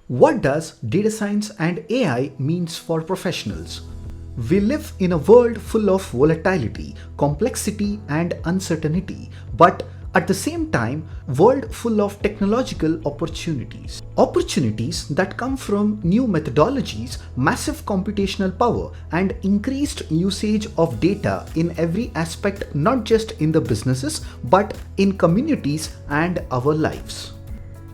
What does data science and AI means for professionals? We live in a world full of volatility, complexity and uncertainty, but at the same time, world full of technological opportunities. Opportunities that come from new methodologies, massive computational power and increased usage of data in every aspect, not just in the businesses, but in communities and our lives.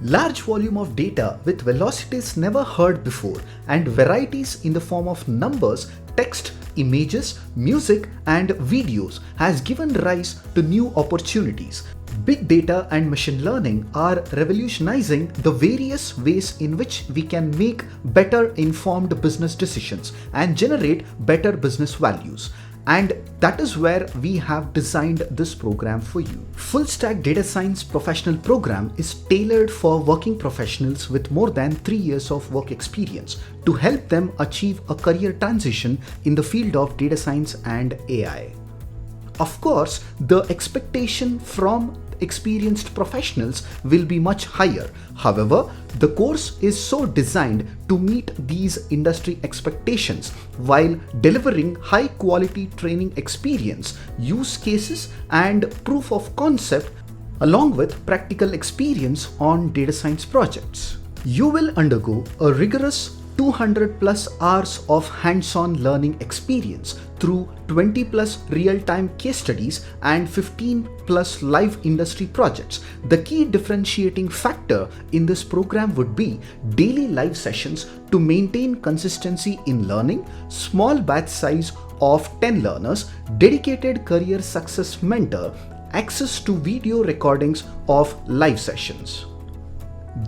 Large volume of data with velocities never heard before and varieties in the form of numbers, text, images, music and videos has given rise to new opportunities. Big data and machine learning are revolutionizing the various ways in which we can make better informed business decisions and generate better business values. And that is where we have designed this program for you. Full Stack Data Science Professional Program is tailored for working professionals with more than 3 years of work experience to help them achieve a career transition in the field of data science and AI. Of course, the expectation from experienced professionals will be much higher. However, the course is so designed to meet these industry expectations while delivering high quality training experience, use cases and proof of concept along with practical experience on data science projects. You will undergo a rigorous 200 plus hours of hands-on learning experience through 20 plus real-time case studies and 15 plus live industry projects. The key differentiating factor in this program would be daily live sessions to maintain consistency in learning, small batch size of 10 learners, dedicated career success mentor, access to video recordings of live sessions.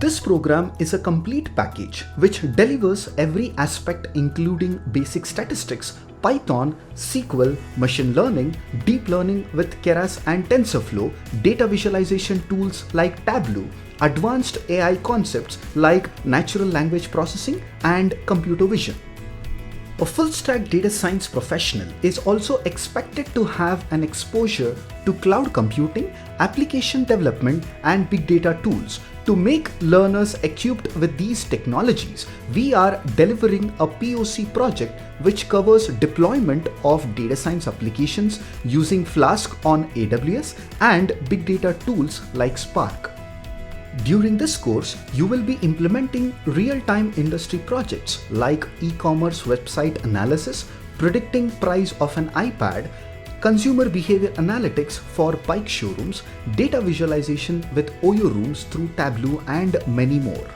This program is a complete package which delivers every aspect including basic statistics, Python, SQL, machine learning, deep learning with Keras and TensorFlow, data visualization tools like Tableau, advanced AI concepts like natural language processing and computer vision. A full-stack data science professional is also expected to have an exposure to cloud computing, application development, and big data tools. To make learners equipped with these technologies, we are delivering a POC project which covers deployment of data science applications using Flask on AWS and big data tools like Spark. During this course, you will be implementing real-time industry projects like e-commerce website analysis, predicting price of an iPad, consumer behavior analytics for bike showrooms, data visualization with OYO rooms through Tableau and many more.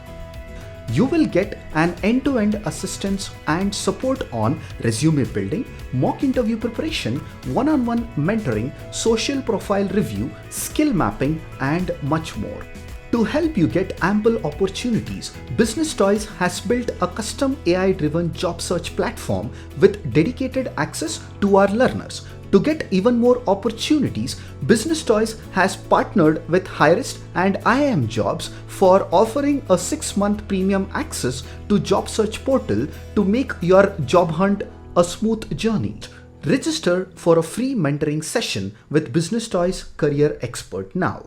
You will get an end-to-end assistance and support on resume building, mock interview preparation, one-on-one mentoring, social profile review, skill mapping, and much more. To help you get ample opportunities, Business Toys has built a custom AI-driven job search platform with dedicated access to our learners. To get even more opportunities, Business Toys has partnered with Hirist and IIM Jobs for offering a 6-month premium access to job search portal to make your job hunt a smooth journey. Register for a free mentoring session with Business Toys Career Expert now.